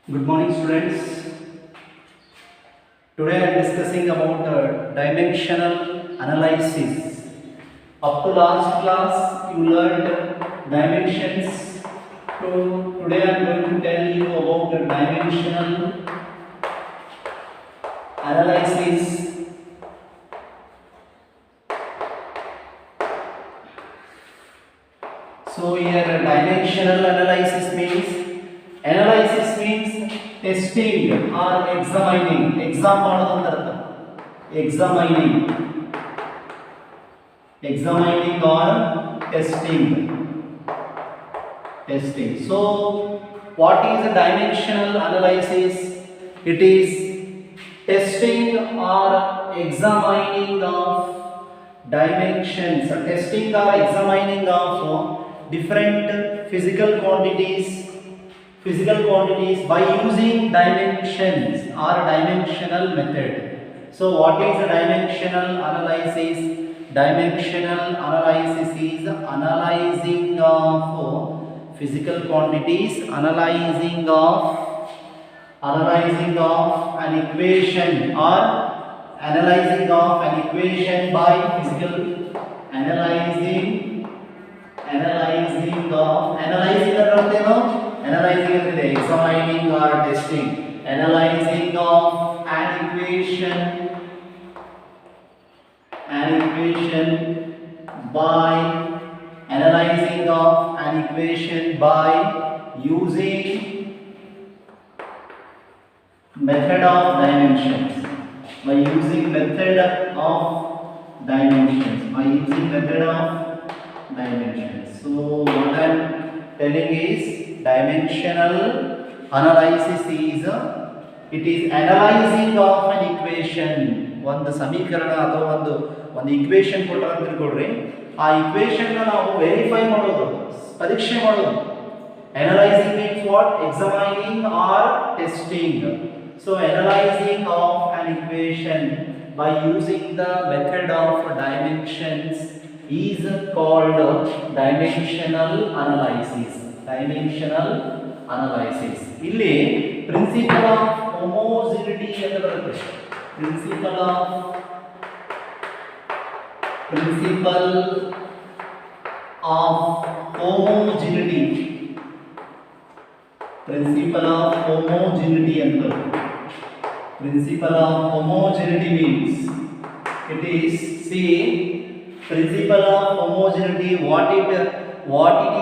Good morning, students. Today I am discussing about dimensional analysis. Up to last class, you learned dimensions. So today I am going to tell you about the dimensional analysis. So here dimensional analysis means testing or examining. Exam examining or testing. So what is a dimensional analysis? It is testing or examining of dimensions, testing or examining of different physical quantities by using dimensions or dimensional method. So what is a dimensional analysis? Dimensional analysis is analyzing of physical quantities, analyzing of an equation or analyzing of an equation by physical analyzing examining or testing, analyzing of an equation by using method of dimensions. So what I am telling is dimensional analysis is it is analyzing of an equation. ಒಂದು ಸಮೀಕರಣ ಅಥವಾ ಒಂದು equation ಕೊಟ್ಟರೆ ಅಂತ ತಿಳ್ಕೊಳ್ರಿ, ಆ equation ನಾವು verify ಮಾಡೋದು, ಪರೀಕ್ಷೆ ಮಾಡೋದು. Analyzing means what? Examining or testing. So analyzing of an equation by using the method of dimensions is called dimensional analysis. ಇಲ್ಲಿ ಪ್ರಿನ್ಸಿಪಲ್ ಆಫ್ ಹೋಮೋಜಿನಿಟಿ ಅಂತ ಬರುತ್ತೆ. Principle of homogeneity ಅಂತ. Principle of homogeneity means it is, see, principle of homogeneity, what it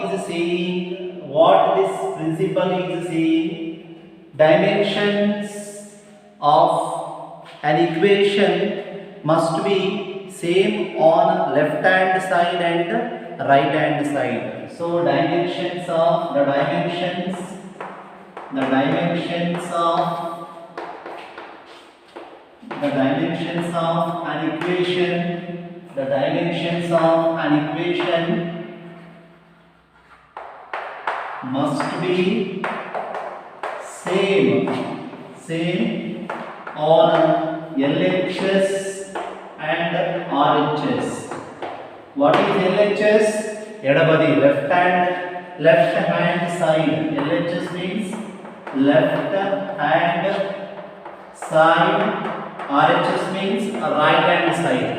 is saying, what this principle is saying, dimensions of an equation must be same on left hand side and right hand side. So dimensions of an equation, the dimensions of an equation must be same on LHS and RHS. What is LHS? Edabadi, left hand side. LHS means left hand side. RHS means right hand side.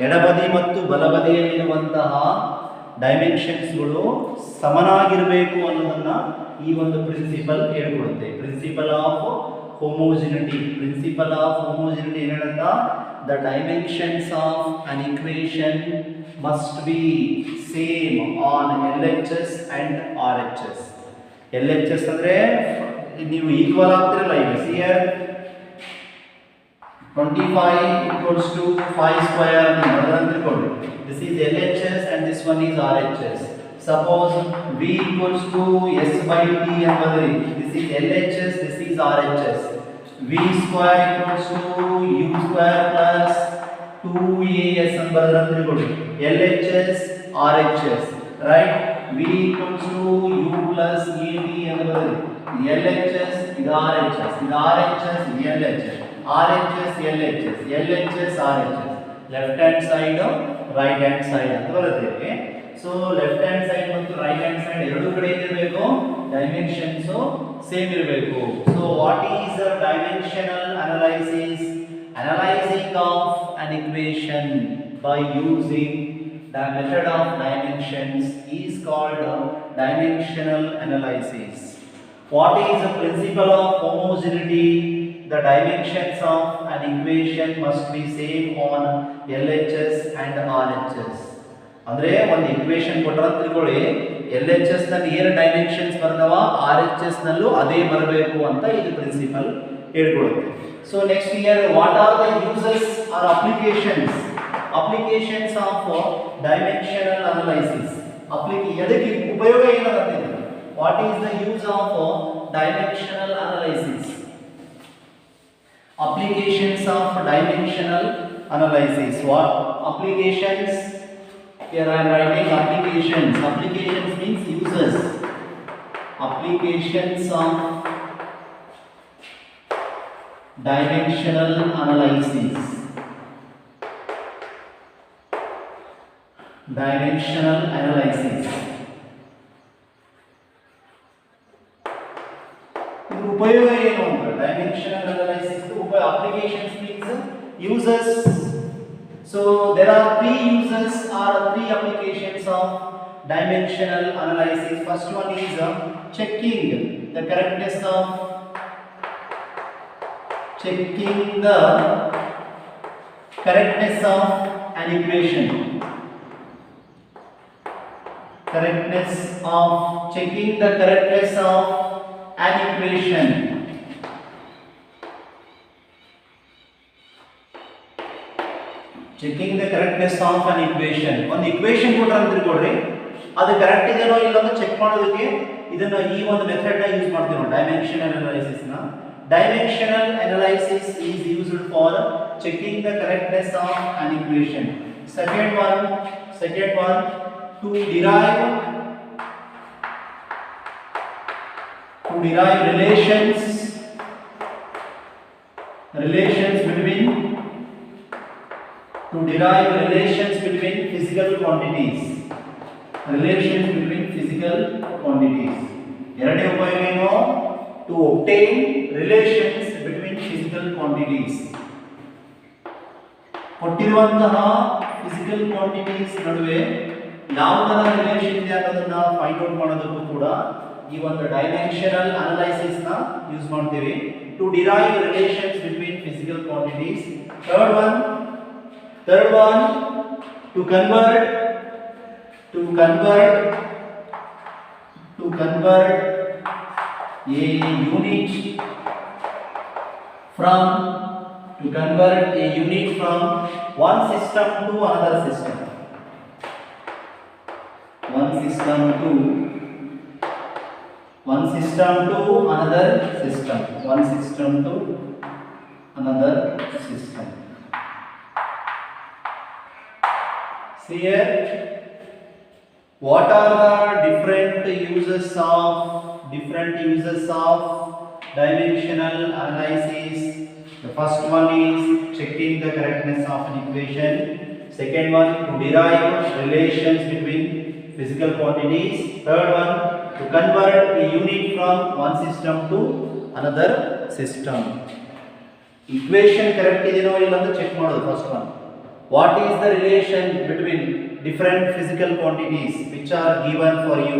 ಎಡಬದಿ ಮತ್ತು ಬಲಬದಿಯಲ್ಲಿರುವಂತಹ ಡೈಮೆನ್ಷನ್ಸ್ಗಳು ಸಮನಾಗಿರಬೇಕು ಅನ್ನೋದನ್ನ ಈ ಒಂದು principal ಹೇಳ್ಕೊಡುತ್ತೆ. Principle of ಹೋಮೋಜಿನಿಟಿ ಏನು ಹೇಳುತ್ತಾ? The dimensions of an equation must be same on LHS and RHS. LHS ಅಂದ್ರೆ ನೀವು equal ಆಗ್ತಿರಲ್ಲ, ಈಗ here 25 equals to 5 square ಅಂತ ತಿಳ್ಕೊಳ್ಳಿ. This is LHS and this one is RHS. Suppose V equals to S by T and this is LHS, this is RHS. V square equals to U square plus 2AS and LHS, RHS, right? V equals to U plus AT and LHS, RHS, left hand side, right hand side ಅಂತ ಬರುತ್ತೆ. So left hand side ಮತ್ತು right hand side ಎರಡು ಕಡೆ ಇರಬೇಕು. dimensions same ಇರಬೇಕು. So what is a dimensional analysis? Analyzing of an equation by using the method of dimensions is called dimensional analysis. What is the principle of homogeneity? The dimensions of an equation must be same on LHS and RHS. ಅಂದ್ರೆ ಒಂದು equation ಕೊಟ್ಟರೆ ತಿಳ್ಕೊಳ್ಳಿ, LHS ನಲ್ಲಿ ಏನು dimensions ಬರ್ತಾವ RHS ನಲ್ಲೂ ಅದೇ ಬರಬೇಕು ಅಂತ ಇದು ಪ್ರಿನ್ಸಿಪಲ್ ಹೇಳ್ಕೊಡುತ್ತೆ. So next year what are the uses or applications of dimensional analysis. ಅದಕ್ಕೆ ಉಪಯೋಗ ಏನಾಗುತ್ತೆ? What is the use of dimensional analysis? Applications of dimensional analysis. What applications? Here I am writing applications. Applications means uses. Applications of dimensional analysis. Dimensional analysis. ಉಪಯೋಗ ಏನು ಅಂದ್ರೆ dimensional analysis applications means uses. So there are three uses or three applications of dimensional analysis. First one is checking the correctness of an equation. Checking the correctness of an equation. Checking the correctness of an equation. ಒಂದು equation ಕೊಟ್ಟರೆ ಅಂತ ತಿಳ್ಕೊಳ್ಳಿ, ಅದು correct ಇದೆಯೋ ಇಲ್ಲ ಅಂತ check ಮಾಡೋದಕ್ಕೆ ಇದನ್ನ ಈ ಒಂದು ಮೆಥಡ್ ನ ಯೂಸ್ ಮಾಡ್ತೀವಿ ನಾವು, ಡೈಮೆನ್ಷನಲ್ ಅನಾಲಿಸಿಸ್ ನ. Dimensional analysis is used for checking the correctness of an equation. Second one to derive relations between physical quantities. ಎರಡನೇ ಉಪಾಯ ಏನು? To obtain relations between physical quantities. ಕೊಟ್ಟಿರುವಂತಹ physical quantities ನಡುವೆ ಯಾವ ತರ ರಿಲೇಷನ್ ಇದೆ ಅನ್ನೋದನ್ನ ಫೈಂಡ್ ಔಟ್ ಮಾಡೋದಕ್ಕೂ ಕೂಡ ಈ ಒಂದು ಡೈಮೆನ್ಷನಲ್ ಅನಾಲಿಸಿಸ್ ನ ಯೂಸ್ ಮಾಡ್ತೀವಿ. To derive relations between physical quantities. Third one to convert a unit from one system to another system. One system to another system. See here, what are the different uses of dimensional analysis? The first one is checking the correctness of an equation. Second one, to derive relations between physical quantities. Third one, to convert a unit from one system to another system. Equation correct ideno illa anta check ಮಾಡೋದು. First one, what is the relation between different physical quantities which are given for you?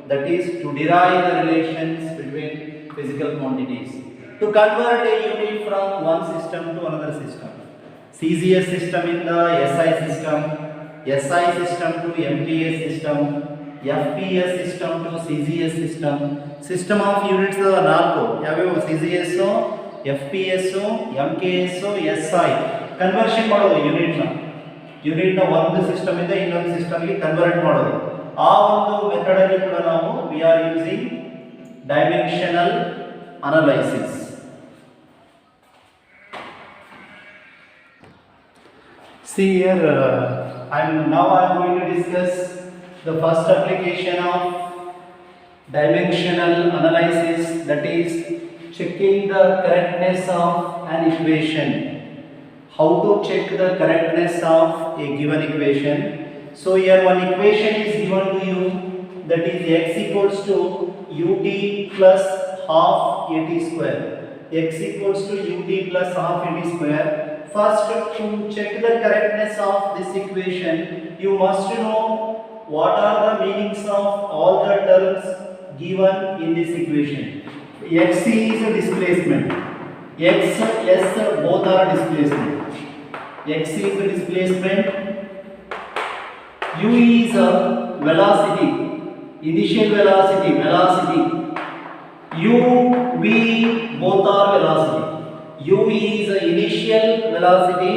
That is to derive the relations between physical quantities. To convert a unit from one system to another system. CGS system in the SI system to MTS system, FPS system to CGS system. System of units ನಾಲ್ಕು ಯಾವ್ಯಾವು? CGS, FPS, MKS, SI. Conversion ಮಾಡೋದು unit ನ ಒಂದು system ಇಂದ ಇನ್ನೊಂದು system ಗೆ convert ಮಾಡೋದು. ಆ ಒಂದು ಮೆಥಡ್ ಅಲ್ಲಿ ಕೂಡ ನಾವು we are using dimensional analysis. See here, I'm going to discuss the first application of dimensional analysis, that is checking the correctness of an equation. How to check the correctness of a given equation? So here one equation is given to you, that is x equals to ut plus half at square. X equals to ut plus half at square. First, to check the correctness of this equation, you must know what are the meanings of all the terms given in this equation. X is a displacement. X, S both are displacement. X is a displacement. U is a velocity, initial velocity. U, V both are velocity. U is a initial velocity,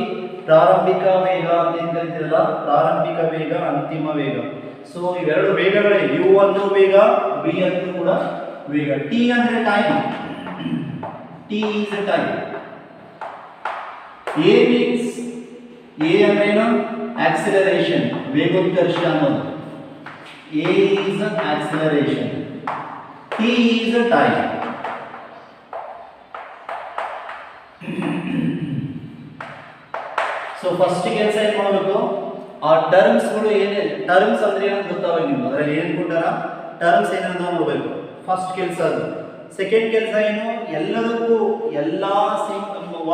ಪ್ರಾರಂಭಿಕ ವೇಗ ಅಂತ ಕರೀತಿರಲ್ಲ, ಪ್ರಾರಂಭಿಕ ವೇಗ, ಅಂತಿಮ ವೇಗ. So ಇವೆರಡು ವೇಗಗಳೇ, U ಅನ್ನೋ ವೇಗ, V ಅನ್ನೋ ಕೂಡ ವೇಗ. T ಅಂದ್ರೆ time. T is a time. A means A ಅಂದ್ರೇನು? Acceleration, ವೇಗೋತ್ಕರ್ಷ ಅನ್ನೋದು. A is an acceleration. T is a time. So first ಕೆಲಸ ಏನು ಮಾಡಬೇಕು, ಆ ಟರ್ಮ್ಸ್ಗಳು ಏನೇ, ಟರ್ಮ್ಸ್ ಅಂದ್ರೆ ಏನಂತ ಗೊತ್ತಾಗಬೇಕು ನಿಮ್ಗೆ, ಅದರಲ್ಲಿ ಏನು ಕೊಟ್ಟಾರ, ಟರ್ಮ್ಸ್ ಏನಂತ ನೋಡಬೇಕು, ಫಸ್ಟ್ ಕೆಲಸ ಅದು. ಸೆಕೆಂಡ್ ಕೆಲಸ ಏನು, ಎಲ್ಲದಕ್ಕೂ ಎಲ್ಲ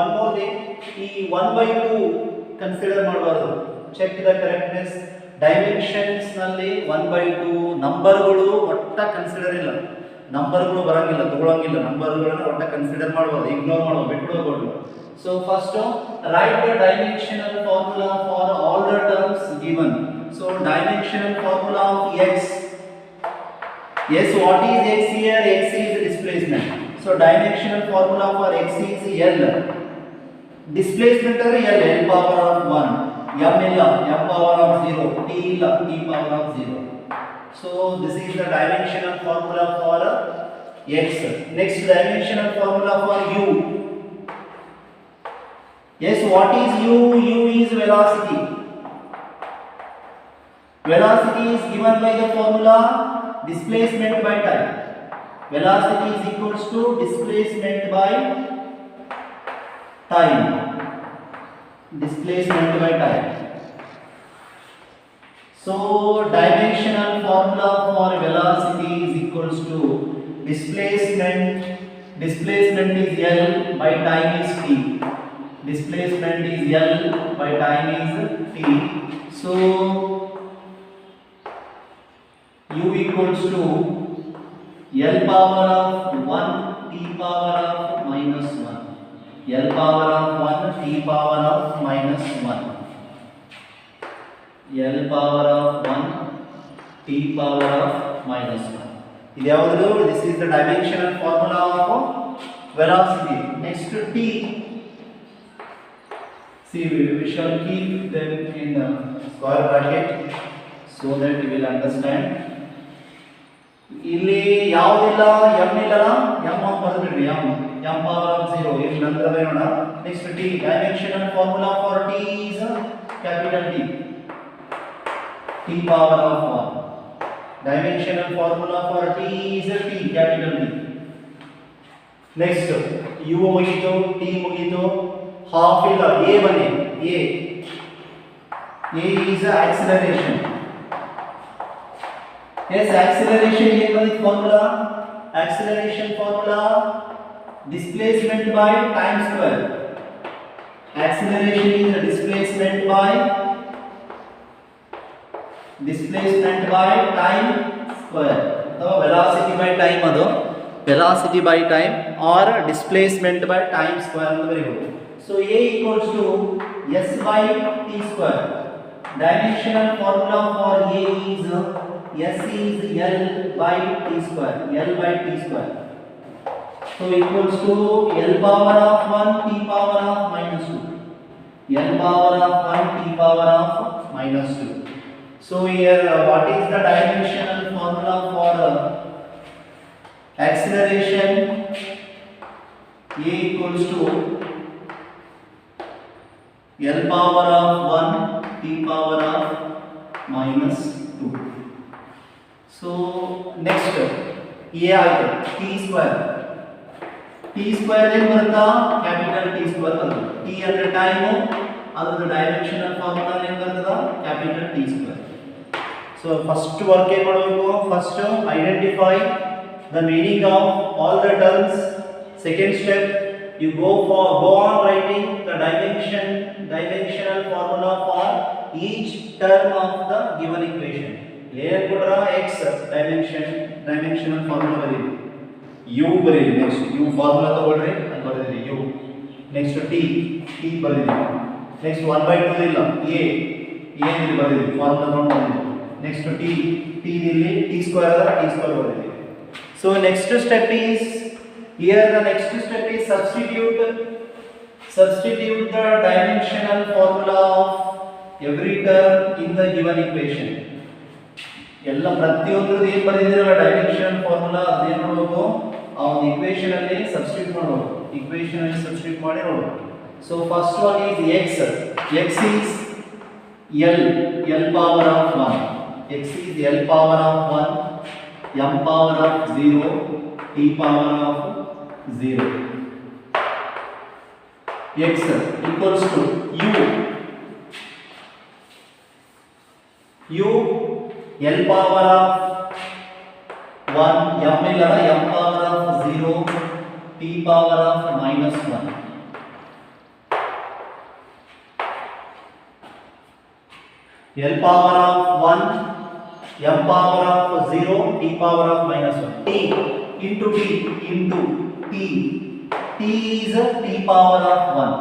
ಒನ್ ಮೋರ್ ಥಿಂಗ್, ಈ 1/2 ಕನ್ಸಿಡರ್ ಮಾಡಬಾರ್ದು. Check the correctness. ಡೈಮೆನ್ಷನ್ಸ್ ನಲ್ಲಿ 1/2 ನಂಬರ್ಗಳು ಒಟ್ಟ ಕನ್ಸಿಡರ್ ಇಲ್ಲ, ನಂಬರ್ಗಳು ಬರಂಗಿಲ್ಲ, ತಗೊಳಂಗಿಲ್ಲ, ನಂಬರ್ಗಳನ್ನ ಒಟ್ಟ ಕನ್ಸಿಡರ್ ಮಾಡಬಾರ್ದು, ಇಗ್ನೋರ್ ಮಾಡಬಹುದು, ಬಿಟ್ಬಿಡಬಹುದು. So first, write the dimensional formula for all the terms given. So dimensional formula of x. Yes, what is x here? X is displacement. So dimensional formula for x is L. Displacement are L, L power of 1. M illa, M power of 0. T illa, T power of 0. So this is the dimensional formula for x. Next dimensional formula for u. Yes, what is u? U is velocity. Velocity is given by the formula displacement by time. Velocity is equals to displacement by time. Displacement by time. So dimensional formula for velocity is equals to displacement. Displacement is L by time is t. Displacement is L by time is t. So u equals to L power of 1 t power of minus 1. L power of 1 t power of minus 1. L power of 1 t power of minus 1. This is the dimensional formula of velocity. Next to t. See, we shall keep them in a square bracket so that you will understand. ಇಲ್ಲಿ ಯಾವುದಿಲ್ಲ, m ಇಲ್ಲಲ್ಲ, m ಬರೆದ್ಬಿಡ್ರಿ, m power of 0. ಇಲ್ಲಿ ನಂತರ ಬರೋಣ. Next t. Dimensional formula for t is capital T. T power of 1. Dimensional formula for t is t, capital T. Next u ಮುಗಿತು, t ಮುಗಿತು. Half illa, a bane, a is acceleration. Yes, acceleration ಏನು ಬಂದಿದೆ formula? Acceleration formula displacement by time square. Acceleration is displacement by time square. So velocity by time adu, velocity by time or displacement by time square ಅಂತ ಬರೆಯಬಹುದು. So a equals to s by t square. Dimensional formula for a is s is L by t square. L by t square. So equals to L power of 1 t power of minus 2. L power of 1 t power of minus 2. So here what is the dimensional formula for acceleration? A equals to L power of 1 t power of minus 2. So next a ಆಯ್ತು, t square. t square ಏನು ಬರುತ್ತಾ? Capital t square ಬರುತ್ತೆ. t ಅಂದ್ರೆ time, ಅದರ dimensional formula ಏನು ಬರ್ತದ? Capital t square. So first work ಏನು ಮಾಡಬೇಕು? First identify the meaning of all the terms. Second step, you go on writing the dimensional formula for each term of the given equation. Here kodra x dimensional formula bariri, u bariri, next u formula ತಗೊಳ್ರಿ ಅದು ಬರೆದಿರಿ u, next t ಬರೆದಿರಿ, next 1/2 ಇಲ್ಲ a ಇಲ್ಲಿ ಬರೆದಿರಿ formula ತಗೊಂಡು ಬರೆದಿರಿ, next t ಇಲ್ಲಿ t square ಬರೆದಿರಿ. So next step is, here the next step is substitute the dimensional formula of every term in the given equation. ಎಲ್ಲ ಪ್ರತಿಯೊಂದರದ್ದು ಏನು ಬರೆದಿರಲ್ಲ dimensional formula ಅದೇನು ಮಾಡಬೇಕು, ಆ ಒಂದು ಈಕ್ವೇಷನ್ ಅಲ್ಲಿ ಸಬ್ಸ್ಟಿಟ್ಯೂಟ್ ಮಾಡಬೇಕು, ಈಕ್ವೇಷನ್ ಅಲ್ಲಿ ಸಬ್ಸ್ಟಿಟ್ಯೂಟ್ ಮಾಡಿ ನೋಡಬೇಕು. So first one is x is l power of 1, x is l power of 1, m power of 0, t power of 0. X equals to u l power of 1, m illada m power of 0, t power of -1. L power of 1, m power of 0, t power of -1. T into t is t power of 1.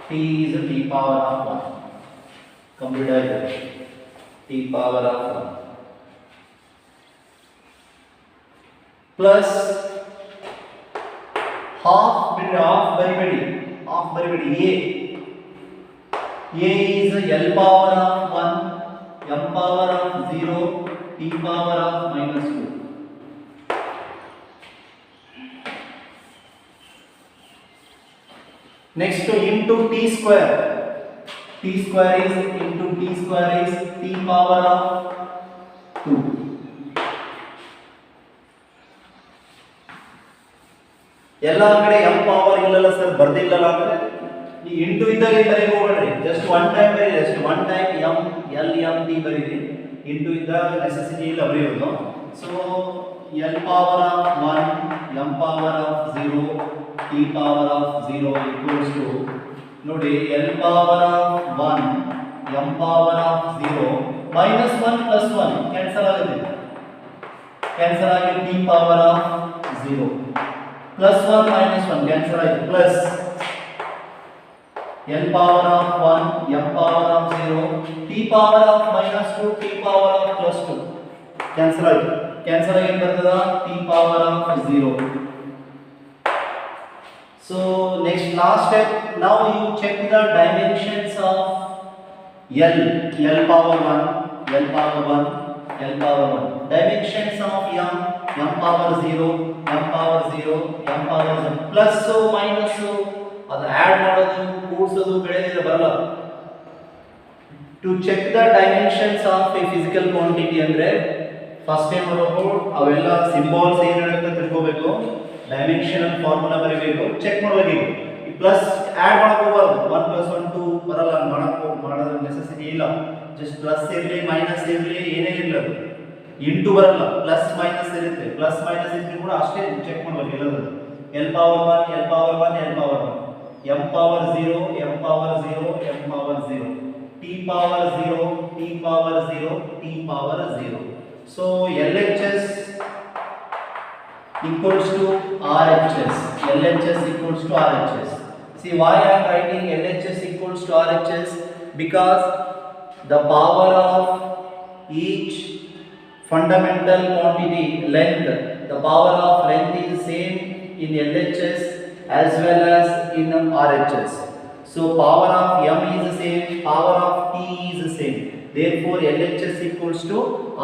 T is t power of 1. Computer t power of 1 plus half baribadi a is l power of 1, m power of 0, t power of -2. Next to into t square is into t square is t power of 2. ಎಲ್ಲ ಕಡೆ m power ಇಲ್ಲಲ್ಲ sir, ಬರ್ದಿಲ್ಲಲ್ಲ ಅಂದ್ರೆ ಈ into ಇದ್ದಾಗ ಬರೀ ಹೋಗ್ಬೇಡ್ರಿ, just one time ಬರೀರಿ, ಅಷ್ಟೇ ಒನ್ ಟೈಮ್ m t ಬರೀರಿ, ಇಂಟು ಇದ್ದಾಗ ನೆಸೆಸಿಟಿ ಇಲ್ಲ ಬರೆಯೋದು. So l power of 1, m power of 0, t power of 0 equals to, ನೋಡಿ l power of 1, m power of 0, -1 plus 1 cancel ಆಗುತ್ತೆ, t power of 0 plus 1 minus 1 cancel ಆಯಿತು, plus l power of 1, m power of 0, t power of -2, t power of +2 cancel ಆಯಿತು, ಏನು ಬರ್ತದ t power of 0. So next last step, now you check the dimensions of l power 1, l power 1, l power 1, dimensions of m power 0, m power 0, m power 0, plus minus ಅದು add ಮಾಡೋದು ಕೂಡಿಸೋದು ಬೆಳೆಯೋದು ಬರಲ್ಲ. To check the dimensions of a physical quantity ಅಂದ್ರೆ first ಏನ್ ಮಾಡಬೇಕು, ಅವೆಲ್ಲ symbols ಏನು ಹೇಳುತ್ತೆ ತಿಳ್ಕೋಬೇಕು, ಡೈಮೆನ್ಷನಲ್ ಫಾರ್ಮುಲಾ ಬರೀಬೇಕು, ಚೆಕ್ ಮಾಡಬೇಕು. ಈ ಪ್ಲಸ್ ಆಡ್ ಮಾಡಕ್ ಹೋಗಬಾರ್ದು, 1 + 1 2 ಬರಲ್ಲ, ಮಾಡೋದು ನೆಸೆಸಿಟಿ ಇಲ್ಲ, ಜಸ್ಟ್ ಪ್ಲಸ್ ಇರಲಿ ಮೈನಸ್ ಇರಲಿ ಏನೇ ಇರಲಿ, ಅದು ಇಂಟು ಬರಲ್ಲ, ಪ್ಲಸ್ ಮೈನಸ್ ಇರುತ್ತೆ, ಪ್ಲಸ್ ಮೈನಸ್ ಇದ್ರೆ ಕೂಡ ಅಷ್ಟೇ ಚೆಕ್ ಮಾಡಬೇಕು ಎಲ್ಲದೂ. l power 1, l power 1, l power 1, m power 0, m power 0, m power 0, t power 0, t power 0, t power 0. So LHS equals to RHS. LHS equals to RHS. See why I am writing LHS equals to RHS? Because the power of each fundamental quantity length, the power of length is same in LHS as well as in RHS. So power of m is the same, power of t is the same. Therefore LHS equals to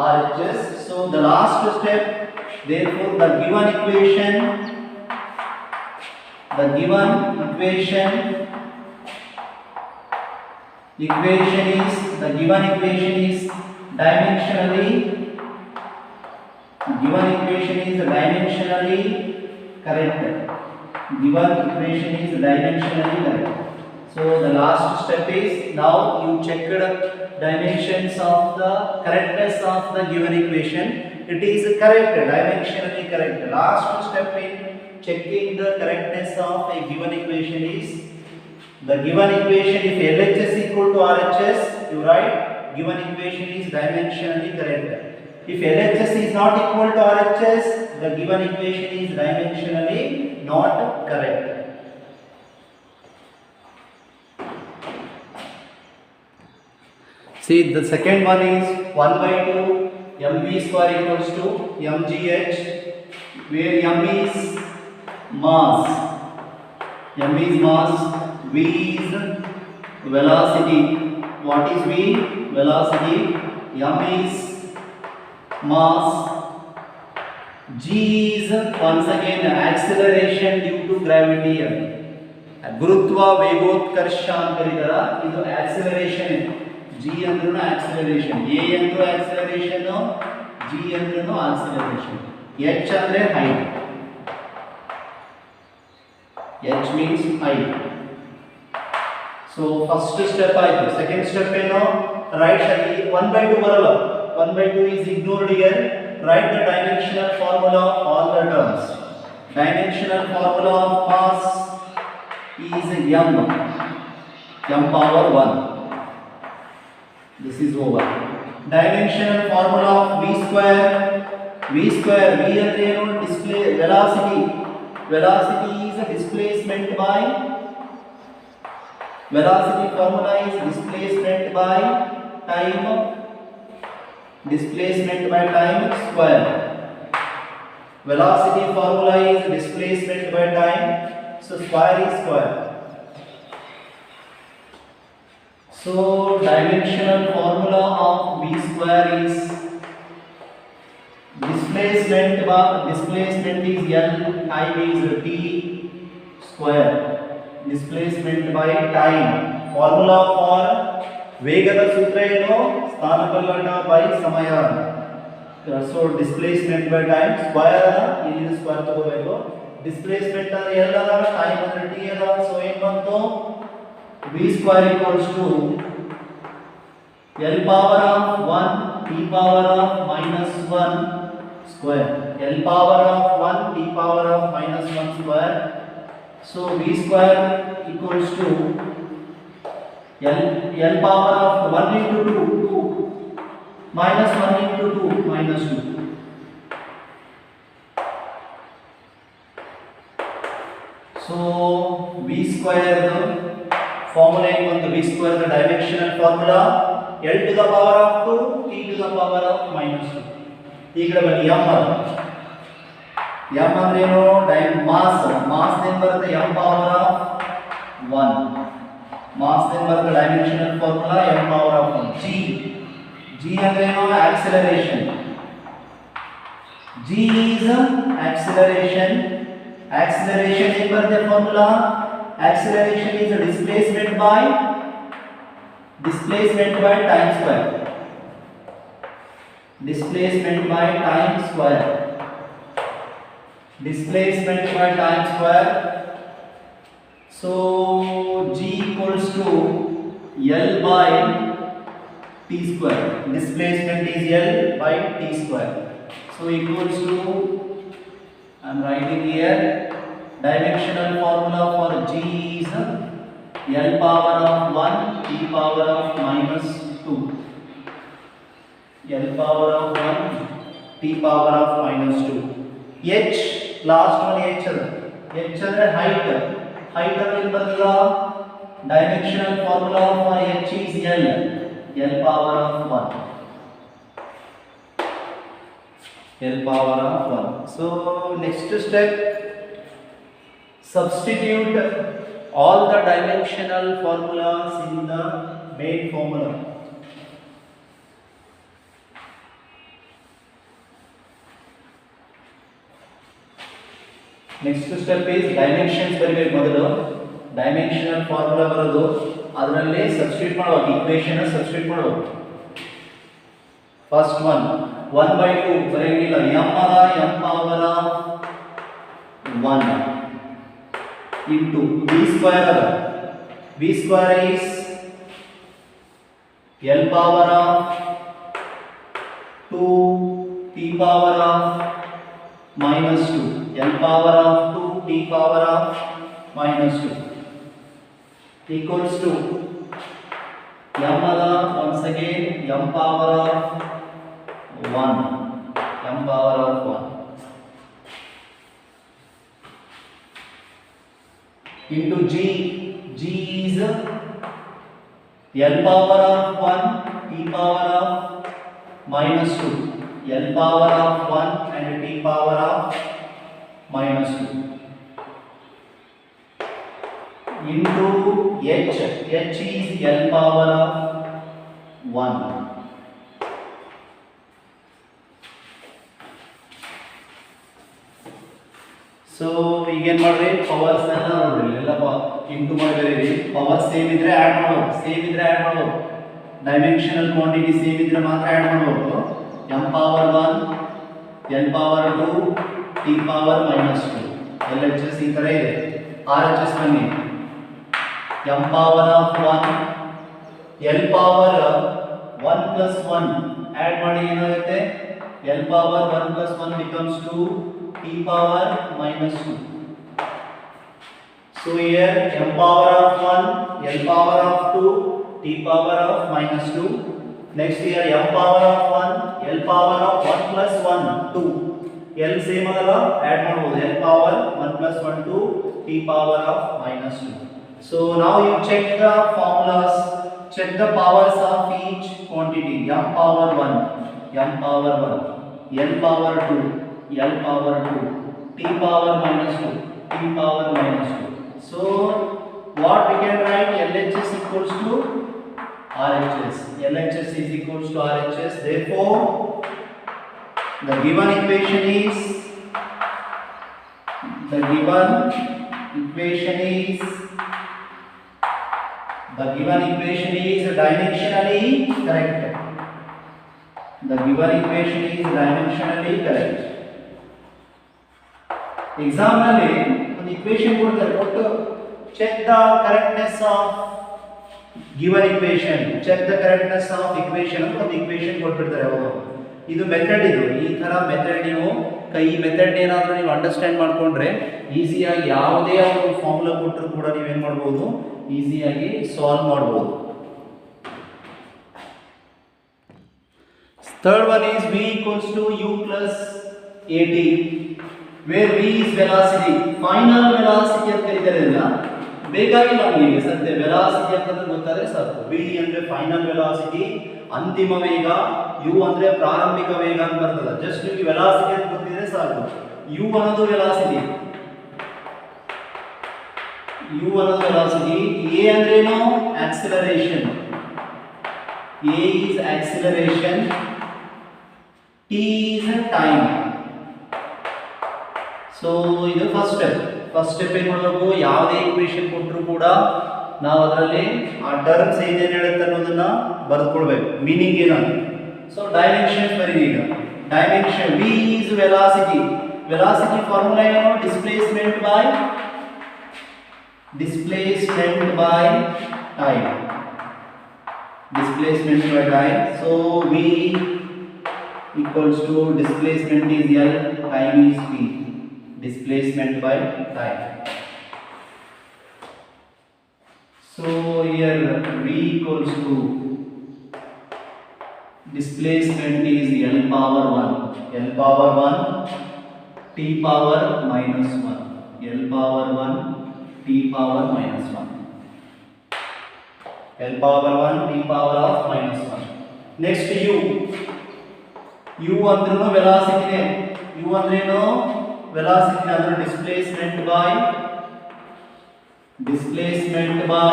RHS. So the last step, therefore the given equation is dimensionally correct. So the last step is, now you check the dimensions of the correctness of the given equation. it is correct, dimensionally correct. Last step in checking the correctness of a given equation is the given equation. If LHS equal to RHS, you write given equation is dimensionally correct. If LHS is not equal to RHS, the given equation is dimensionally not correct. See, the second one is 1 by 2 mv square equals to mgh, where m is mass, v is velocity. What is v? Velocity. M is mass, g is once again acceleration due to gravity. ಗುರುತ್ವ ವೇಗೋತ್ಕರ್ಷ ಅಂತ ಕರೀತಾರ, ಇದು acceleration. g ಅಂದ್ರೂ acceleration, a ಅಂದ್ರೂ acceleration, g ಅಂದ್ರೂ acceleration. h ಅಂದ್ರೆ height, h means height. So first step ಆಯ್ತು. Second step ಏನು? ರೈಟ್ 1 by 2 ಬರಲ್ಲ, 1 by 2 is ignored here. Write the dimensional formula of all the terms. Dimensional formula of mass is m power 1. This is over. Dimensional formula of v square, v ಅಂದ್ರೆ ಏನು? Display velocity. Velocity is displacement by, velocity formula is displacement by time, displacement by time square. Velocity formula is displacement by time, so square is square. So dimensional formula of v square is displacement is L, time is t square. Displacement by time. Formula for ವೇಗದ ಸೂತ್ರ ಏನು? ಸ್ಥಾನಪಲ್ಲಟ by ಸಮಯ. So displacement by time square ಇಲ್ಲಿ square ತಗೋಬೇಕು. Displacement ಅಂದ್ರೆ L ಅದ, time ಅಂದ್ರೆ t ಅದ. So ಏನು ಬಂತು? v square equals to L power of 1 t power of minus 1 square. L power of 1 t power of minus 1 square. So v square equals to L power of 1 into 2 minus 1 into 2 minus 2. So v square formula ಏನು ಬಂತು? v square the dimensional formula L to the power of 2 t to the power of minus 2. ಈ ಕಡೆ ಬನ್ನಿ, m ಅಂದ್ರೆ ಏನು? Mass ಏನು ಬರುತ್ತೆ? m power of 1. Mass ಏನು ಬರುತ್ತೆ? Dimensional formula m power of 1. g ಅಂದ್ರೆ ಏನು? Acceleration. g is acceleration. Acceleration ಏನು ಬರುತ್ತೆ formula? Acceleration is a displacement by time square. Displacement by time square. Displacement by time square. So g equals to L by t square. Displacement is L by t square. So equals to, I am writing here, dimensional formula for g is L power of 1 t power of minus 2. L power of 1 t power of minus 2. h, last one h ಅಂದ್ರೆ height. Height ಅಂದ್ರೆ ಏನು ಬರ್ತದ? Dimensional formula for h is L power of 1. L power of 1. So next step, substitute all the dimensional formulas in the main formula. Next step is dimensions ಬರಿಬೇಕು. ಮೊದಲು dimensional formula ಬರೋದು, ಅದರಲ್ಲಿ substitute ಮಾಡಬೇಕು, equation substitute ಮಾಡಬೇಕು. First one 1 by 2 ಬರೆಯಂಗಿಲ್ಲ, m ಅದ m power 1 into v square ಅದ, v square is L power of 2 t power of minus 2, L power of 2 t power of minus 2 equals to m once again m power of 1, m power of 1 into g is L power of 1 t power of minus 2, L power of 1 and t power of minus 2 into h is L power of 1. So again ಮಾಡ್ರಿ powers ಅನ್ನ ನೋಡ್ರಿ ಎಲ್ಲ into ಮಾಡಿದ್ರೆ power same ಇದ್ರೆ add ಮಾಡಬಹುದು dimensional quantity same ಇದ್ರೆ ಮಾತ್ರ add ಮಾಡಬಹುದು m power 1 n power 2 t power -2 LHS ಈ ತರ ಇದೆ RHS ಬನ್ನಿ m power of 1 l power 1 plus 1 add ಮಾಡಿ ಏನಾಗುತ್ತೆ l power 1 plus 1 becomes 2 t power minus 2. So here m power of 1, l power of 2, t power of minus 2. Next here m power of 1, l power of 1 plus 1, 2. L same agala add ಮಾಡಬಹುದು l power 1 plus 1 2 t power of minus 2. So now you check the formulas, check the powers of each quantity. M power 1, m power 1, l power 2, L power 2, t power minus 2, t power minus 2. So what we can write LHS equals to RHS. LHS is equals to RHS. Therefore, the given equation is dimensionally correct. The given equation is dimensionally correct. Exam ನಲ್ಲಿ ಒಂದು equation ಕೊಡ್ತಾರೆ ಕೊಟ್ಟು check the correctness of given equation ಅಂತ ಒಂದು equation ಕೊಟ್ಬಿಡ್ತಾರೆ ಅವರು ಇದು method ಇದು ಈ ತರ ಮೆಥಡ್ ನೀವು ಈ ಮೆಥಡ್ ಏನಾದರೂ ನೀವು ಅಂಡರ್ಸ್ಟ್ಯಾಂಡ್ ಮಾಡ್ಕೊಂಡ್ರೆ ಈಸಿಯಾಗಿ ಯಾವುದೇ ಒಂದು ಫಾರ್ಮುಲಾ ಕೊಟ್ಟರು ಕೂಡ ನೀವು ಏನು ಮಾಡ್ಬೋದು ಈಸಿಯಾಗಿ ಸಾಲ್ವ್ ಮಾಡ್ಬೋದು. Third one is v equals to u plus at, where v is velocity, final velocity ಅಂತ ಕರೀತಾರಲ್ಲ ಬೇಕಾಗಿಲ್ಲ ನಮಗೆ ಸದ್ಯ ವೆಲಾಸಿಟಿ ಅಂತಂದ್ರೆ ಗೊತ್ತಾದ್ರೆ ಸಾಕು. v ಅಂದ್ರೆ ಫೈನಲ್ ವೆಲಾಸಿಟಿ ಅಂತಿಮ ವೇಗ, u ಅಂದ್ರೆ ಪ್ರಾರಂಭಿಕ ವೇಗ ಅಂತ ಬರ್ತದೆ. ಜಸ್ಟ್ ನಿಮಗೆ ವೆಲಾಸಿಟಿ ಅಂತ ಗೊತ್ತಿದ್ರೆ ಸಾಕು. u ಅನ್ನೋದು ವೆಲಾಸಿಟಿ, a ಅಂದ್ರೆ ಏನು acceleration, a is acceleration, t is time. So ಇದು ಫಸ್ಟ್ ಸ್ಟೆಪ್ ಏನು ಮಾಡಬೇಕು, ಯಾವುದೇ ಈಕ್ವೇಷನ್ ಕೊಟ್ಟರು ಕೂಡ ನಾವು ಅದರಲ್ಲಿ ಆ ಟರ್ಮ್ಸ್ ಏನೇನು ಹೇಳುತ್ತೆ ಅನ್ನೋದನ್ನ ಬರೆದುಕೊಳ್ಬೇಕು, ಮೀನಿಂಗ್ ಏನಂತ. ಸೊ ಡೈಮೆನ್ಷನ್ಸ್ ಬರೀರಿ. ಈಗ dimension v is velocity formula ಏನು, displacement by time. So v equals to displacement is L, time is v. Displacement by time. So here v equals to displacement is L power 1, t power minus 1, L power 1, t power minus 1, L power 1, t power of minus 1. Next u ಅಂದ್ರೂ ವೆಲಾಸಿಟಿನೇ, u ಅಂದ್ರೇನು velocity ಅಂದ್ರೆ displacement by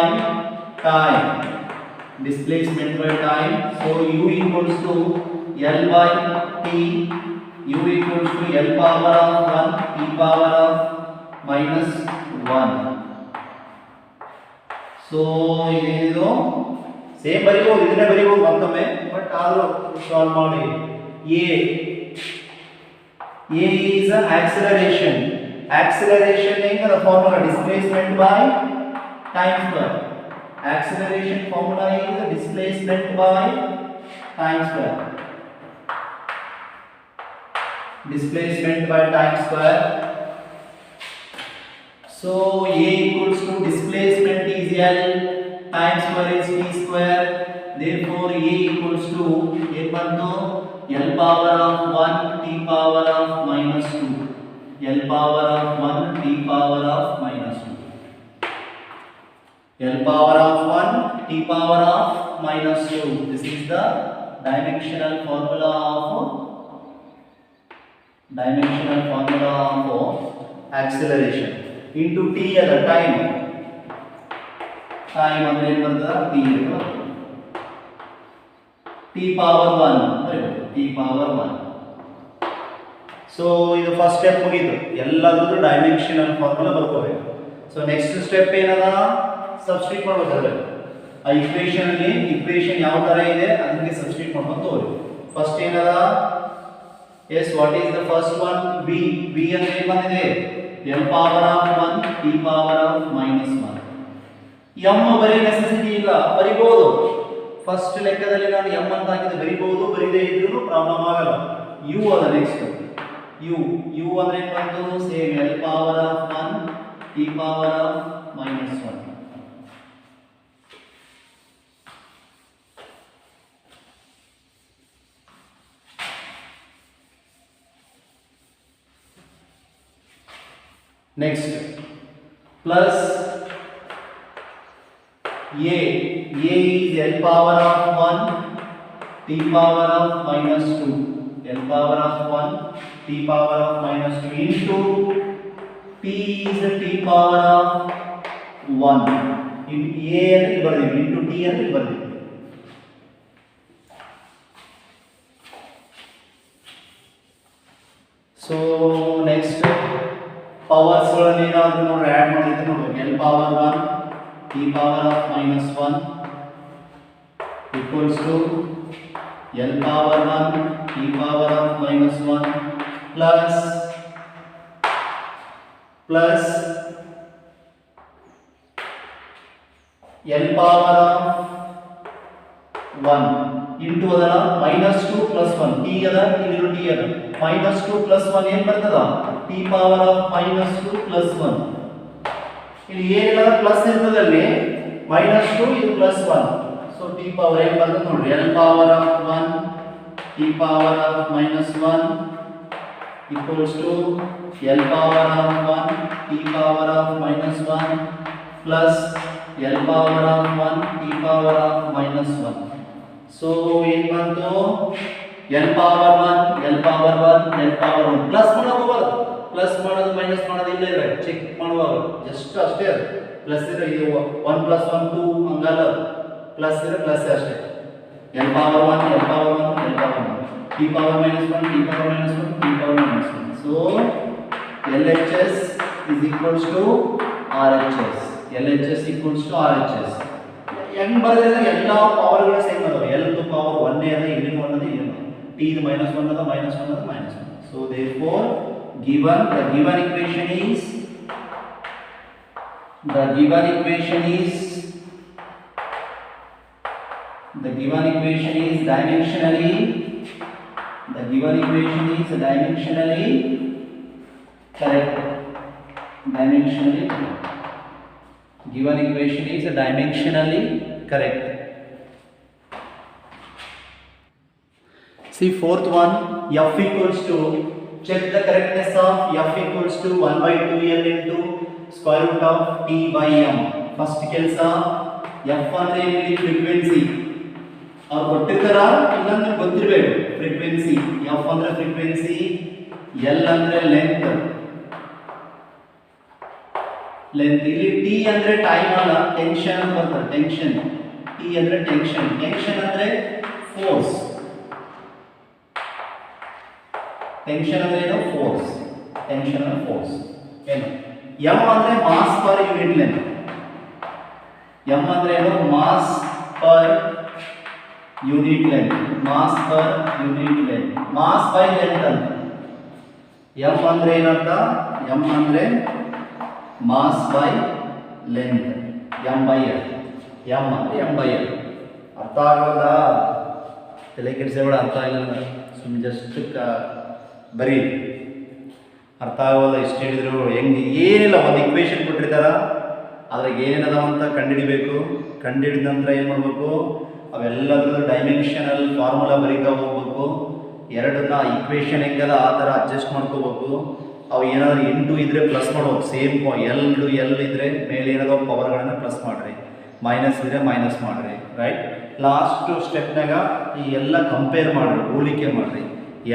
time. So u equals to L by t, u equals to L power of 1, t power of minus 1. So ಇದು same ಬರೀಬಹುದು, ಇದನ್ನೇ ಬರೀಬಹುದು ಮತ್ತೊಮ್ಮೆ, but ಆದ್ರೂ solve ಮಾಡಿ. A is acceleration ಹೆಂಗ formula displacement by time square. Acceleration formula is displacement by time square. displacement by time square. So A equals to displacement is L, time square is T square. Therefore A equals to L power of 1 T power of minus 2. L power of 1 T power of minus 2. L power of 1 T power of minus 2. This is the dimensional formula of acceleration into T at the time ಅಂದ್ರೆ ಏನು ಬರ್ತದ T power 1 T power 1. So ಇದು first step ಮುಗಿತು, ಎಲ್ಲದರದ್ದು dimensional formula ಬರ್ಕೋಬೇಕು. So next step ಏನದ, substitute ಮಾಡಬೇಕಾದ್ರೆ ಆ ಇಕ್ವೇಷನ್ ಯಾವ ತರ ಇದೆ ಅದಕ್ಕೆ ಸಬ್ಸ್ಟಿಟ್ಯೂಟ್ ಮಾಡ್ಕೊಂಡು ಹೋಗ್ರಿ. ಫಸ್ಟ್ ಏನದ, yes what is the first one, v ಅಂದ್ರೆ ಏನು ಬಂದಿದೆ, L power of 1 T power of minus 1. m ಬರೀ ನೆಸೆಸಿಟಿ ಇಲ್ಲ, ಬರಿಬಹುದು. ಫಸ್ಟ್ ಲೆಕ್ಕದಲ್ಲಿ ನಾನು m ಅಂತ ಹಾಕಿದ್ರೆ ಬರಿಬಹುದು, ಬರಿದೇ ಇದ್ರೂ ಪ್ರಾಬ್ಲಮ್ ಆಗಲ್ಲ. u ಅದ ನೆಕ್ಸ್ಟ್, u ಅಂದ್ರೆ ಏನು ಬಂತು, same L power of 1 T power of minus 1. Next, plus A is L power of 1 T power of minus 2. L power of 1 T power of minus 2 into T is T power of 1. In A and into T and so next powers ಏನಾದರೂ ನೋಡಿ add ಮಾಡಿದ್ರೆ ನೋಡಿ, L power 1 T power of minus 1 equals to L power 1 T power of minus 1 plus L power of 1 into ಅದರ minus 2 plus 1 T ಅದ ಇಲ್ಲಿ T ಅದ minus 2 plus 1 ಏನು ಬರ್ತದ, T power of minus 2 plus 1. ಇಲ್ಲಿ ಏನಿಲ್ಲ ಪ್ಲಸ್ ಇರ್ತದಲ್ಲಿ minus 2 ಇದು plus 1. So T power ಏನು ಬರ್ತದೆ ನೋಡಿ, L power of 1 T power of minus 1 equals to L power of 1 T power of minus 1 plus L power of 1 T power of minus 1. So ಏನು ಬಂತು, L power 1 L power 1 L power 1 plus ಮಾಡೋದು, plus ಮಾಡೋದು minus ಮಾಡೋದು ಇಲ್ಲ ಇದ್ರೆ check ಮಾಡುವಾಗ just ಅಷ್ಟೇ, ಅದು ಪ್ಲಸ್ ಇದ್ರೆ ಇದು 1 plus 1 2 ಹಂಗಲ್ಲ, ಪ್ಲಸ್ ಇದ್ರೆ ಪ್ಲಸ್ ಅಷ್ಟೇ. L power 1 L power 1 L power 1 T power minus 1 T power minus 1 T power minus 1. So LHS is equals to RHS. LHS equals to RHS. ಹೆಂಗ್ ಬರೆದ್ರೆ ಎಲ್ಲ ಪವರ್ಗಳು ಸೇಮ್ ಅದಾವೆ. L to power 1 ಅದ, ಇಲ್ಲಿ 1 ಅದ, ಇಲ್ಲಿ T ಇದು minus 1 ಅದ, minus 1 ಅದ, minus 1. So therefore the given equation is dimensionally correct. Given equation is dimensionally correct. See fourth one, F equals to, check the correctness of F equals to 1 by 2L into square root of T by M. First ಕೆಲಸ F ಅಂದ್ರೆ ಇಲ್ಲಿ frequency ಅವ್ರು ಕೊಟ್ಟಿರ್ತಾರ ಇಲ್ಲ ಅಂದ್ರೆ ಗೊತ್ತಿರಬೇಕು. Frequency F ಅಂದ್ರೆ frequency, L ಅಂದ್ರೆ ಲೆಂತ್, ಇಲ್ಲಿ T ಅಂದ್ರೆ ಟೈಮ್ ಅಲ್ಲ, ಟೆನ್ಷನ್ ಅಂತ ಬರ್ತದೆ, ಟೆನ್ಷನ್. T ಅಂದ್ರೆ ಟೆನ್ಷನ್ ಅಂದ್ರೆ ಫೋರ್ಸ್, ಟೆನ್ಷನ್ ಅಂದ್ರೆ ಏನು, ಫೋರ್ಸ್, ಟೆನ್ಷನ್ ಅಂದ್ರೆ ಫೋರ್ಸ್ ಏನು. M ಅಂದ್ರೆ mass per unit length, M ಅಂದ್ರೆ ಏನು, mass per unit length, mass per unit length, mass by length ಅಂತ. M ಅಂದ್ರೆ ಏನಂತ, M ಅಂದ್ರೆ mass by length, M by L, M ಅಂದ್ರೆ M by L. ಅರ್ಥ ಆಗೋದಾ, ತಲೆ ಕೆಡಿಸಬೇಡ, ಅರ್ಥ ಇಲ್ಲ ಸುಮ್ಮನೆ ಜಸ್ಟ್ ಬರೀ ಅರ್ಥ ಆಗೋಲ್ಲ ಇಷ್ಟು ಹೇಳಿದ್ರು ಹೆಂಗೆ ಏನಿಲ್ಲ ಒಂದು ಇಕ್ವೇಷನ್ ಕೊಟ್ಟಿರ್ತಾರ ಅದ್ರಾಗ ಏನೇನದಾವ ಅಂತ ಕಂಡುಹಿಡಿಬೇಕು. ಕಂಡುಹಿಡಿದ ನಂತರ ಏನು ಮಾಡಬೇಕು, ಅವೆಲ್ಲದ್ರದ್ದು ಡೈಮೆನ್ಷನಲ್ ಫಾರ್ಮುಲಾ ಬರೀತಾ ಹೋಗ್ಬೇಕು. ಎರಡನ್ನ ಇಕ್ವೇಷನ್ ಹೆಂಗದ ಆ ಥರ ಅಡ್ಜಸ್ಟ್ ಮಾಡ್ಕೋಬೇಕು. ಅವು ಏನಾದರೂ ಇಂಟು ಇದ್ದರೆ ಪ್ಲಸ್ ಮಾಡ್ಬೇಕು, ಸೇಮ್ ಎಲ್ ಇದ್ದರೆ ಮೇಲೆ ಏನಾದರೂ ಪವರ್ಗಳನ್ನು ಪ್ಲಸ್ ಮಾಡಿರಿ, ಮೈನಸ್ ಇದ್ದರೆ ಮೈನಸ್ ಮಾಡಿರಿ. ರೈಟ್, ಲಾಸ್ಟ್ ಸ್ಟೆಪ್ನಾಗ ಈ ಎಲ್ಲ ಕಂಪೇರ್ ಮಾಡಿರಿ, ಹೋಲಿಕೆ ಮಾಡಿರಿ.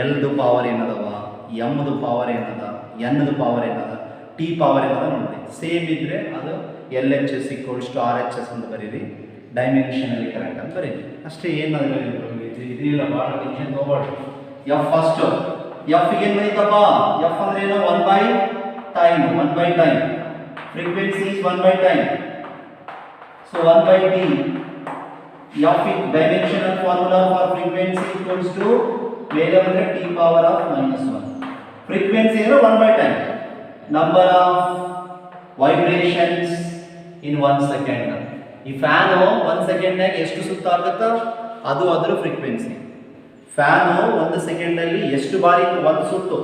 ಎಲ್ದು ಪವರ್ ಏನದವ, ಎಮ್ದು ಪವರ್ ಏನದ, ಎನ್ದು ಪವರ್ ಏನದ, ಟಿ ಪವರ್ ಏನದ ನೋಡ್ರಿ. ಸೇಮ್ ಇದ್ದರೆ ಅದು LHS = RHS ಅಂತ ಬರೀರಿ, ಡೈಮೆನ್ಷನಲಿ ಕರೆಕ್ಟ್ ಅಂತ ಬರೀರಿ. ಅಷ್ಟೇ. ಏನಾದರೂ ಇದಿಲ್ಲ, ಭಾಳ ಟೆನ್ಷನ್ ತೊಗೊಬಾರ್ದು. ಎಫ್ ಫಸ್ಟು, ಎಫ್ ಏನು ಬರೀತಪ್ಪ, ಎಫ್ ಅಂದ್ರೆ ಏನು, 1/time, 1/time. Frequency is 1/time. So 1/t. F dimensional formula for frequency equals to ಮೇಲೆ ಬಂದರೆ t⁻⁻1. ಫ್ರೀಕ್ವೆನ್ಸಿ ಅಂದರೆ 1/time. Number of vibrations in 1 second. ಈ ಫ್ಯಾನು 1 ಸೆಕೆಂಡ್ನಾಗ ಎಷ್ಟು ಸುತ್ತ ಆಗುತ್ತೋ ಅದು ಅದರ ಫ್ರೀಕ್ವೆನ್ಸಿ. ಫ್ಯಾನು 1 ಸೆಕೆಂಡಲ್ಲಿ ಎಷ್ಟು ಬಾರಿ ಒಂದು ಸುತ್ತು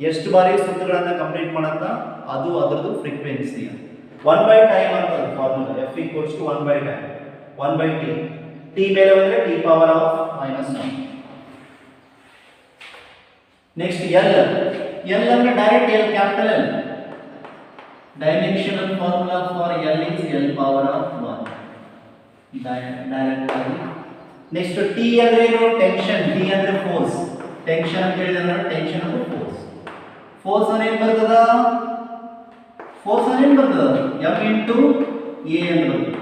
ಎಷ್ಟು ಬಾರಿ ಸುತ್ತುಗಳನ್ನು ಕಂಪ್ಲೀಟ್ ಮಾಡುತ್ತಾ ಅದು ಅದರದ್ದು ಫ್ರೀಕ್ವೆನ್ಸಿ. 1/time ಅಂತ formula. F = 1/time, 1/t. t ಮೇಲೆ ಬಂದರೆ t⁻⁻1. ನೆಕ್ಸ್ಟ್ ಎಲ್ ಅಂದ್ರೆ direct L, capital L. Dimensional formula for L is l⁻1. Direct ಆಗಿ. ನೆಕ್ಸ್ಟ್ ಟಿ ಅಂದ್ರೆ ಏನು, ಟೆನ್ಷನ್. ಟಿ ಅಂದ್ರೆ ಫೋರ್ಸ್. ಟೆನ್ಷನ್ ಅಂತ ಹೇಳಿದ್ರೆ ಟೆನ್ಷನ್ ಅಂದ್ರೆ ಫೋರ್ಸ್. ಫೋರ್ಸ್ ಅಂದ್ರೆ ಏನು ಬರ್ತದ, ಎಮ್ ಇಂಟು ಎ ಅಂತ ಬರ್ತದೆ.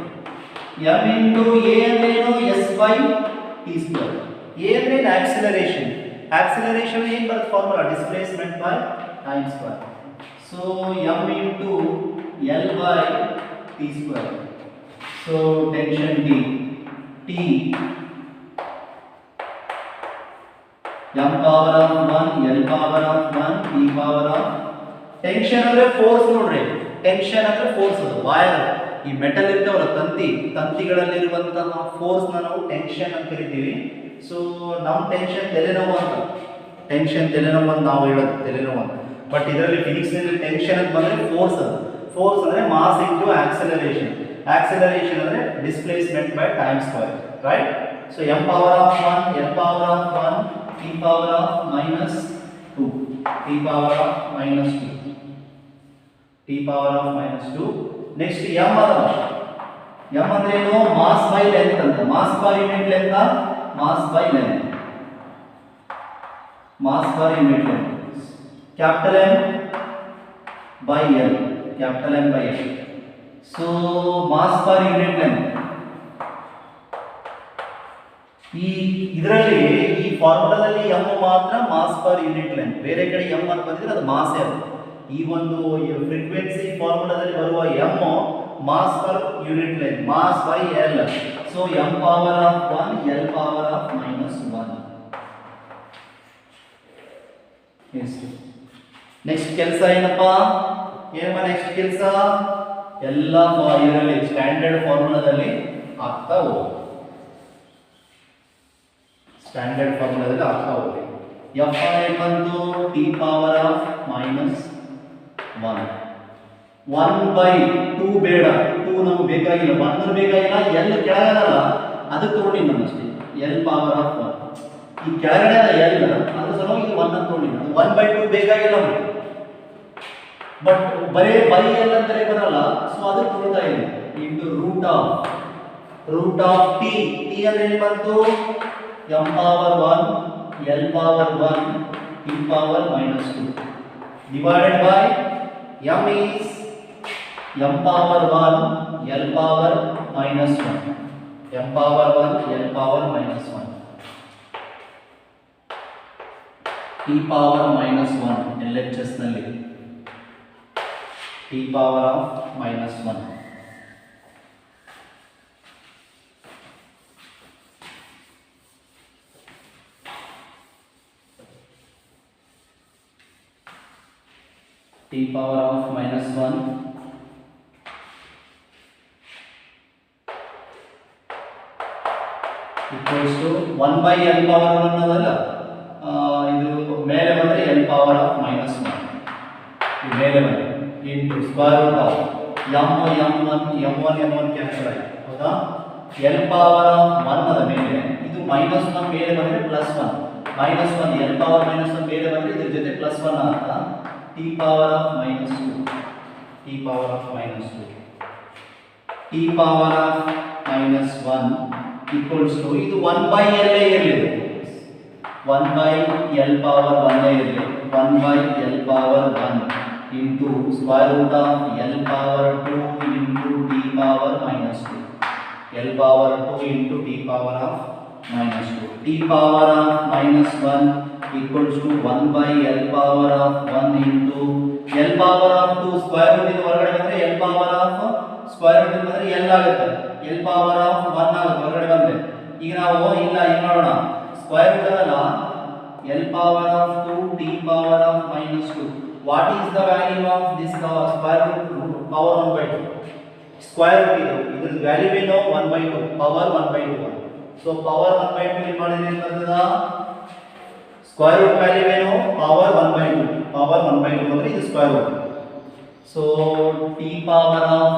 ಎಮ್ ಇಂಟು ಎ ಅಂದ್ರೆ ಏನು, S/t². ಎ ಅಂದ್ರೆ ಆಕ್ಸಿಲರೇಷನ್. ಆಕ್ಸಿಲರೇಷನ್ ಏನು ಬರುತ್ತೆ formula, displacement by time square. So m into L/t². So tension T m⁻⁻1 L⁻⁻1 t⁻. Tension ಅಂದ್ರೆ ಫೋರ್ಸ್ ನೋಡ್ರಿ. ಟೆನ್ಷನ್ ಅಂದ್ರೆ ಫೋರ್ಸ್. ಅದು ವೈರ್, ಈ ಮೆಟಲ್ ಇರ್ತಾವಲ್ಲ, ತಂತಿಗಳಲ್ಲಿರುವಂತಹ ಫೋರ್ಸ್ ನಾವು ಟೆನ್ಷನ್ ಅಂತ ಕರಿತೀವಿ. ಸೊ ನಮ್ಮ ಟೆನ್ಷನ್ ತಲೆನೋವು ಅಂತ, ನಾವು ಹೇಳೋದು ತಲೆನೋವು ಅಂತ. ಬಟ್ ಇದರಲ್ಲಿ ಫಿಸಿಕ್ಸ್ ನಲ್ಲಿ ಟೆನ್ಷನ್ ಅಂತ ಬಂದ್ರೆ ಫೋರ್ಸ್. ಅದು ಫೋರ್ಸ್ ಅಂದ್ರೆ ಮಾಸ್ ಇಂಟು ಆಕ್ಸಲರೇಷನ್. ಆಕ್ಸಲರೇಷನ್ ಅಂದ್ರೆ displacement by time square. Right. So m⁻1 L⁻1 t⁻⁻2 t⁻⁻2. Next m ಅದ. m ಅಂದ್ರೆ ಏನು, ಮಾಸ್ ಬೈ ಲೆಂತ್ ಅಂತ. Mass per unit length, mass by length. Mass per unit length. Capital M by L, capital M by L. So mass per unit length. ಇದರಲ್ಲಿ ಈ ಫಾರ್ಮುಲಾದಲ್ಲಿ m ಮಾತ್ರ mass per unit length. ಬೇರೆ ಕಡೆ m ಅಂತ ಬಂದಿದ್ರೆ ಅದು mass ಅದು. ಈ ಒಂದು ಫ್ರೀಕ್ವೆನ್ಸಿ ಫಾರ್ಮುಲಾದಲ್ಲಿ ಬರುವ m mass per unit length, mass by L. So m⁻1 L⁻⁻1. Next ಕೆಲಸ ಏನಪ್ಪ, ನೆಕ್ಸ್ಟ್ ಕೆಲಸ ಎಲ್ಲ ಇದರಲ್ಲಿ ಸ್ಟ್ಯಾಂಡರ್ಡ್ ಫಾರ್ಮುಲಾದಲ್ಲಿ ಆಗ್ತಾ ಹೋಗಿ. ಎಫ್ ಬಂದು t⁻⁻1. 1/2 ಬೇಡ, 2 ನಮಗೆ ಬೇಕಾಗಿಲ್ಲ, 1 ಬೇಕಾಗಿಲ್ಲ. ಎಲ್ ಕೆಳಗದಲ್ಲ ಅದಕ್ಕೆ ತಗೊಂಡಿ ನಾನು ಅಷ್ಟೇ, L⁻1. ಈ ಕೆಳಗಡೆ L ಅದ್ರ ಸಲುವಾಗಿ 1 ಅಂತ ತಗೊಂಡಿ. 1/2 ಬೇಕಾಗಿಲ್ಲ ನಮಗೆ. ಬಟ್ ಬರೇ ಬೈ ಎಲ್ ಅಂದರೆ ಬರಲ್ಲ, ಸೊ ಅದಕ್ಕೆ ತಗೊಳ್ತಾ ಇದೆ. Into root of T. T ಅಂದ್ರೆ ಏನು ಬಂತು, m⁻1 L⁻1 t⁻⁻2 divided by m is m⁻1 L⁻⁻1 m⁻1 L⁻⁻1 t⁻⁻1 LHS ನಲ್ಲಿ t⁻⁻1. t⁻⁻1 equals to 1/L⁻1 ಅದಲ್ಲ, ಇದು ಮೇಲೆ power of minus 1 ಈ ಮೇಲೆ ಬನ್ನಿ into square root of m1 cancel ಆಯಿತು ಹೌದಾ l power of 1 ಅದ ಮೇಲೆ ಇದು minus 1 ಮೇಲೆ ಬಂದರೆ plus 1 minus 1 l power minus 1 ಮೇಲೆ ಬಂದರೆ ಇದರ ಜೊತೆ plus 1 ಆಗುತ್ತಾ t power of minus 2 t power of minus 2 t power of minus 1 equals to ಇದು 1 by l ಇರಲಿದೆ 1 by l power 1 ಇರಲಿ 1 by l power 1 into square root of l power 2 into t power minus 2 l power 2 into t power of minus 2 t power of minus 1 equals to 1 by l power of 1 into l power of 2 square root ಇದು ಹೊರಗಡೆ ಬಂದ್ರೆ l power of square root ಬಂದ್ರೆ l ಆಗುತ್ತೆ l power of 1 ಆಗುತ್ತೆ ಹೊರಗಡೆ ಬಂದ್ರೆ ಈಗ ನಾವು ಇಲ್ಲ ಏನು ಮಾಡೋಣ square root ಅಲ್ಲ l power of 2 t power of minus 2 what is the value of this square root power 1 by 2 square root ಇದರ ವ್ಯಾಲ್ಯೂ ಏನು 1 by 2 power 1 by 2 so power 1 by 2 ಇಲ್ಲಿ ಮಾಡಿದ್ರೆ ಏನು ಬರ್ತದ square root ವ್ಯಾಲ್ಯೂ ಏನು power 1 by 2 power 1 by 2 ಅಂದ್ರೆ ಇದು square root so t power of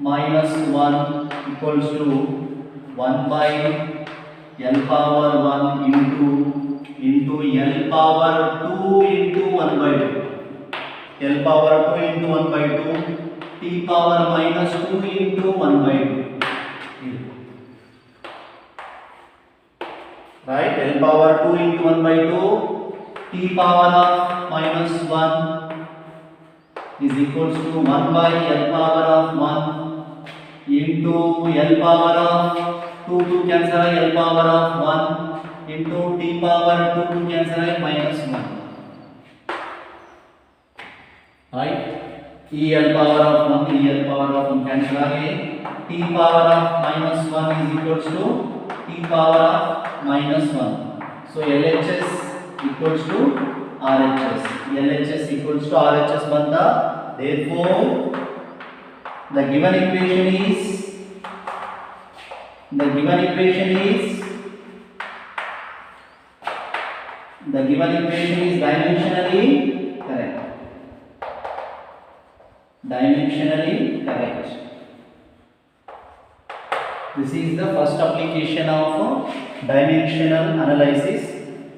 minus 1 equals to 1 by l power 1 into l power 2 into 1 by 2 l power 2 into 1 by 2 t power minus 2 into 1 by 2 right l power 2 into 1 by 2 t power of minus 1 is equals to 1 by l power of 1 into l power of 2 cancel l power of 1 into t power 2 cancel minus 1 right e l power of 1 e l power of 1 cancel t power of minus 1 is equals to t power of minus 1 so LHS equals to RHS LHS equals to RHS banda therefore the given equation is dimensionally correct this is the first application of dimensional analysis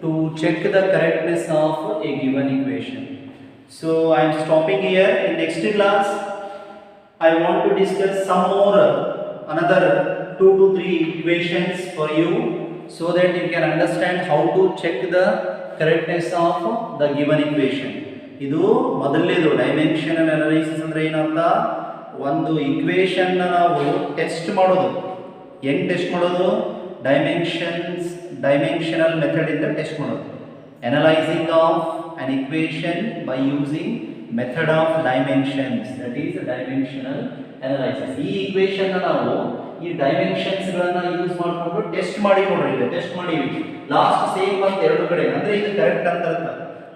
to check the correctness of a given equation so I am stopping here in next class I want to discuss some more another 2 to 3 equations for you so that you can understand how to check the correctness of the given equation ಇದು ಮೊದಲನೇದು dimensional analysis ಅಂದ್ರೆ ಏನರ್ಥ ಒಂದು equation ನಾವು test ಮಾಡೋದು ಹೆಂಗ್ test ಮಾಡೋದು dimensional method ಇಂದ ಟೆಸ್ಟ್ ಮಾಡೋದು analysing of an equation by using method of dimensions that is dimensional analysis ಈ ಈಕ್ವೇಷನ್ ನಾವು ಈ ಡೈಮೆನ್ಷನ್ಸ್ ಗಳನ್ನು ಯೂಸ್ ಮಾಡಿಕೊಂಡು ಟೆಸ್ಟ್ ಮಾಡಿ ನೋಡ್ರಿ ಇದೆ ಟೆಸ್ಟ್ ಮಾಡಿವಿ ಲಾಸ್ಟ್ ಸೇಮ್ ಅಂತ ಎರಡು ಕಡೆ ಅಂದ್ರೆ ಇದು ಕರೆಕ್ಟ್ ಅಂತ ಅರ್ಥ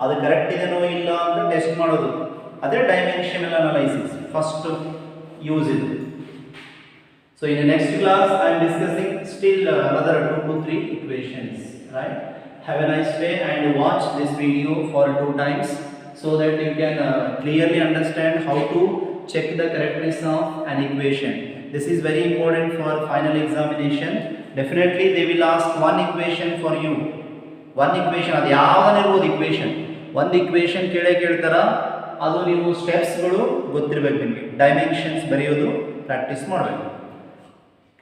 ಅದು ಕರೆಕ್ಟ್ ಇದೆನೋ ಇಲ್ಲ ಅಂತ ಟೆಸ್ಟ್ ಮಾಡೋದು ಅದೇ ಡೈಮೆನ್ಷನಲ್ ಅನಾಲಿಸಿಸ್ ಫಸ್ಟ್ ಯೂಸ್ ಇದು so in the next class I am discussing still another 2 to 3 equations right have a nice day and watch this video for 2 times so that you can clearly understand how to check the correctness of an equation this is very important for final examination definitely they will ask one equation for you one equation ಅದು ಯಾವಾಗನೇ ಇರಬಹುದು equation ಒಂದು equation ಕೇಳ್ತಾರ ಅದು ನೀವು steps ಗಳು ಗೊತ್ತಿರಬೇಕು ನಿಮಗೆ dimensions ಬರೆಯೋದು ಪ್ರಾಕ್ಟೀಸ್ ಮಾಡಬೇಕು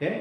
okay